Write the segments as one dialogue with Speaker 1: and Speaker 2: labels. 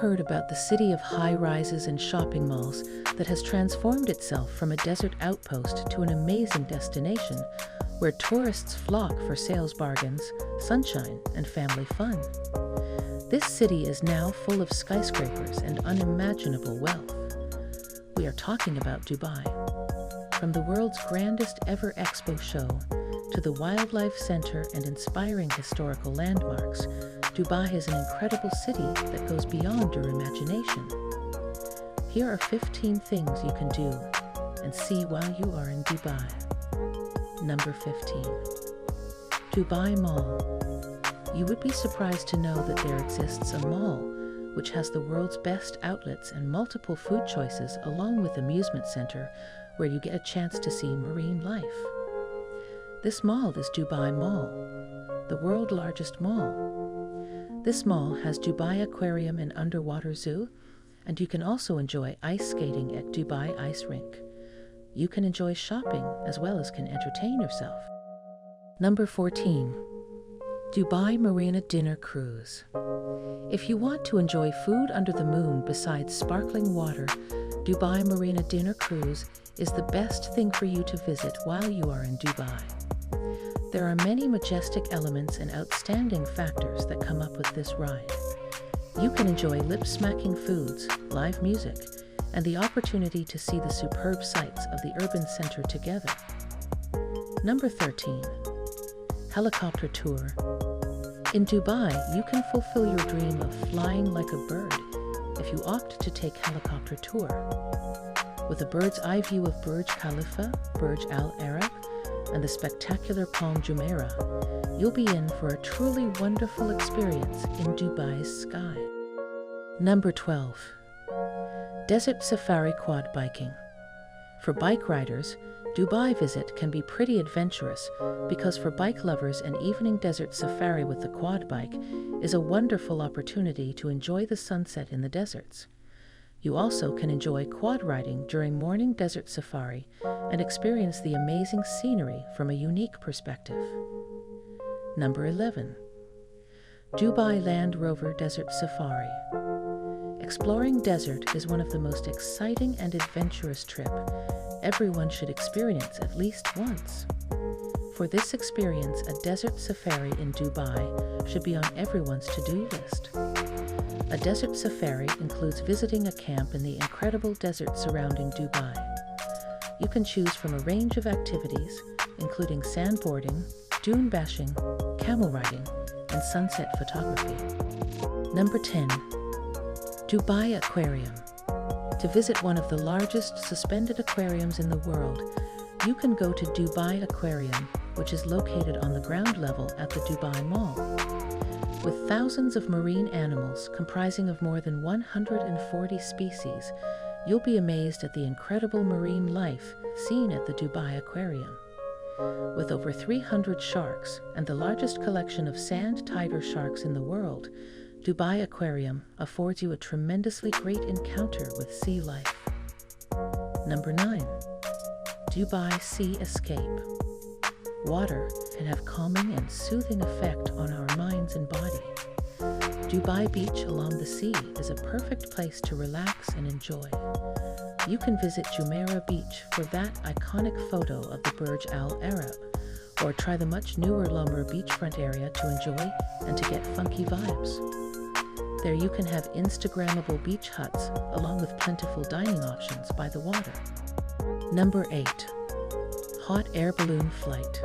Speaker 1: heard about the city of high-rises and shopping malls that has transformed itself from a desert outpost to an amazing destination where tourists flock for sales bargains, sunshine, and family fun? This city is now full of skyscrapers and unimaginable wealth. We are talking about Dubai. From the world's grandest ever Expo Show to the wildlife center and inspiring historical landmarks, Dubai is an incredible city that goes beyond your imagination. Here are 15 things you can do and see while you are in Dubai. Number 15. Dubai Mall. You would be surprised to know that there exists a mall which has the world's best outlets and multiple food choices, along with amusement center where you get a chance to see marine life. This mall is Dubai Mall, the world's largest mall. This mall has Dubai Aquarium and underwater zoo, and you can also enjoy ice skating at Dubai Ice Rink. You can enjoy shopping as well as can entertain yourself. Number 14. Dubai Marina Dinner Cruise. If you want to enjoy food under the moon besides sparkling water, Dubai Marina Dinner Cruise is the best thing for you to visit while you are in Dubai. There are many majestic elements and outstanding factors that come up with this ride. You can enjoy lip-smacking foods, live music, and the opportunity to see the superb sights of the urban center together. Number 13. Helicopter Tour. In Dubai, you can fulfill your dream of flying like a bird if you opt to take helicopter tour. With a bird's eye view of Burj Khalifa, Burj Al Arab, and the spectacular Palm Jumeirah, you'll be in for a truly wonderful experience in Dubai's sky. Number 12. Desert Safari Quad Biking. For bike riders, Dubai visit can be pretty adventurous because for bike lovers, an evening desert safari with the quad bike is a wonderful opportunity to enjoy the sunset in the deserts. You also can enjoy quad riding during morning desert safari and experience the amazing scenery from a unique perspective. Number 11. Dubai Land Rover Desert Safari. Exploring desert is one of the most exciting and adventurous trips everyone should experience at least once. For this experience, a desert safari in Dubai should be on everyone's to-do list. A desert safari includes visiting a camp in the incredible desert surrounding Dubai. You can choose from a range of activities, including sandboarding, dune bashing, camel riding, and sunset photography. Number 10. Dubai Aquarium. To visit one of the largest suspended aquariums in the world, you can go to Dubai Aquarium, which is located on the ground level at the Dubai Mall. With thousands of marine animals comprising of more than 140 species, you'll be amazed at the incredible marine life seen at the Dubai Aquarium. With over 300 sharks and the largest collection of sand tiger sharks in the world, Dubai Aquarium affords you a tremendously great encounter with sea life. Number 9. Dubai Sea Escape. Water can have calming and soothing effect on our minds and body. Dubai Beach along the sea is a perfect place to relax and enjoy. You can visit Jumeirah Beach for that iconic photo of the Burj Al Arab, or try the much newer Lumber beachfront area to enjoy and to get funky vibes. There you can have Instagrammable beach huts along with plentiful dining options by the water. Number 8. Hot air balloon flight.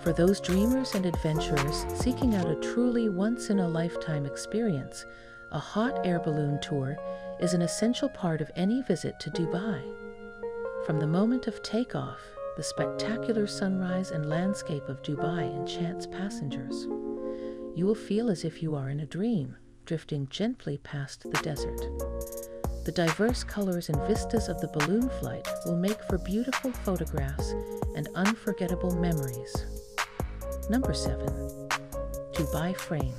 Speaker 1: For those dreamers and adventurers seeking out a truly once-in-a-lifetime experience, a hot air balloon tour is an essential part of any visit to Dubai. From the moment of takeoff, the spectacular sunrise and landscape of Dubai enchants passengers. You will feel as if you are in a dream, drifting gently past the desert. The diverse colors and vistas of the balloon flight will make for beautiful photographs and unforgettable memories. Number 7. Dubai Frame.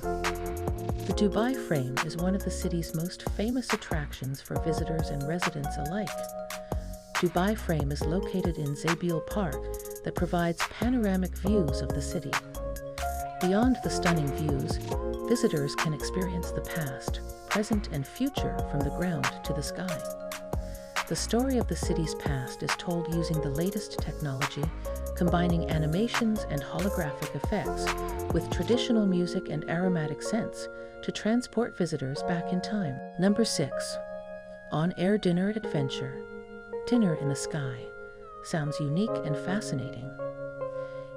Speaker 1: The Dubai Frame is one of the city's most famous attractions for visitors and residents alike. Dubai Frame is located in Zabil Park that provides panoramic views of the city. Beyond the stunning views, visitors can experience the past, present, and future from the ground to the sky. The story of the city's past is told using the latest technology, combining animations and holographic effects with traditional music and aromatic scents to transport visitors back in time. Number 6. On-air dinner adventure. Dinner in the sky. Sounds unique and fascinating.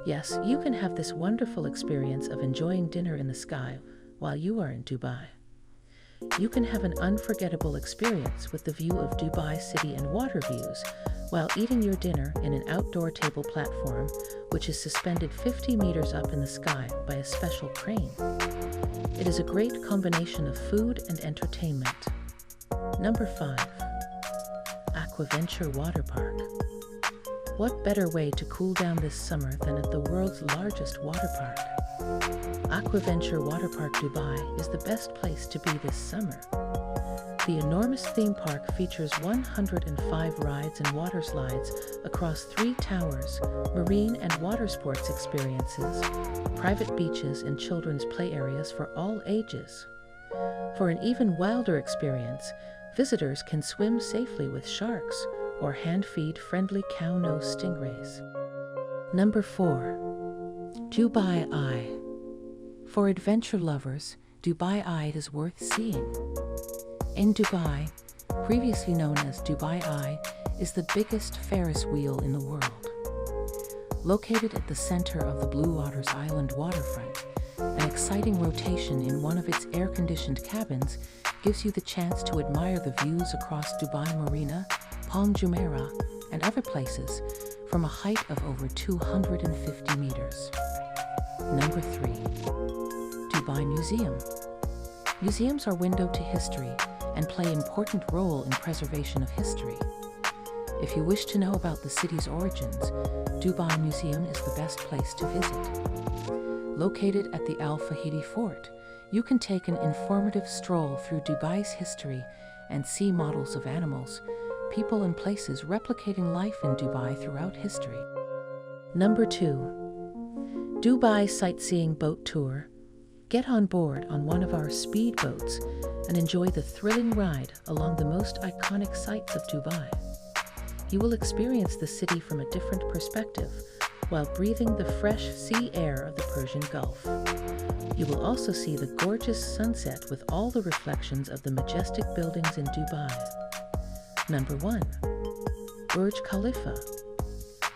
Speaker 1: Yes, you can have this wonderful experience of enjoying dinner in the sky while you are in Dubai. You can have an unforgettable experience with the view of Dubai city and water views while eating your dinner in an outdoor table platform which is suspended 50 meters up in the sky by a special crane. It is a great combination of food and entertainment. Number 5. Aquaventure Waterpark. What better way to cool down this summer than at the world's largest water park? Aquaventure Waterpark Dubai is the best place to be this summer. The enormous theme park features 105 rides and water slides across 3 towers, marine and water sports experiences, private beaches, and children's play areas for all ages. For an even wilder experience, visitors can swim safely with sharks or hand-feed friendly cow-nosed stingrays. Number 4. Dubai Eye. For adventure lovers, Dubai Eye is worth seeing. In Dubai, previously known as Dubai Eye, is the biggest Ferris wheel in the world. Located at the center of the Blue Waters Island waterfront, an exciting rotation in one of its air-conditioned cabins gives you the chance to admire the views across Dubai Marina, Palm Jumeirah, and other places from a height of over 250 meters. Number 3. Dubai Museum. Museums are window to history and play an important role in preservation of history. If you wish to know about the city's origins, Dubai Museum is the best place to visit. Located at the Al Fahidi Fort, you can take an informative stroll through Dubai's history and see models of animals, people, and places replicating life in Dubai throughout history. Number 2. Dubai Sightseeing Boat Tour. Get on board on one of our speedboats and enjoy the thrilling ride along the most iconic sights of Dubai. You will experience the city from a different perspective while breathing the fresh sea air of the Persian Gulf. You will also see the gorgeous sunset with all the reflections of the majestic buildings in Dubai. Number 1. Burj Khalifa.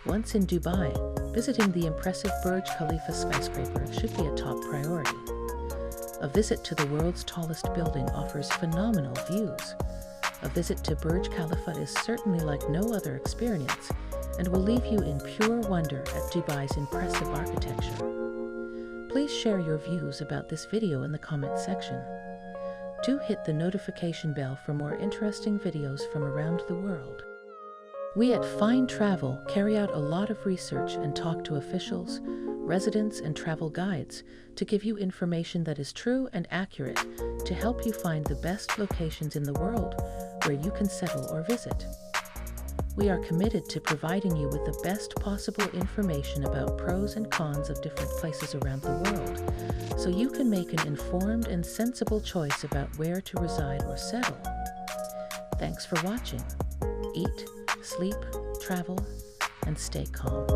Speaker 1: Once in Dubai, visiting the impressive Burj Khalifa skyscraper should be a top priority. A visit to the world's tallest building offers phenomenal views. A visit to Burj Khalifa is certainly like no other experience and will leave you in pure wonder at Dubai's impressive architecture. Please share your views about this video in the comment section. Do hit the notification bell for more interesting videos from around the world. We at Fine Travel carry out a lot of research and talk to officials, residents, and travel guides to give you information that is true and accurate to help you find the best locations in the world where you can settle or visit. We are committed to providing you with the best possible information about pros and cons of different places around the world, so you can make an informed and sensible choice about where to reside or settle. Thanks for watching. Eat, sleep, travel, and stay calm.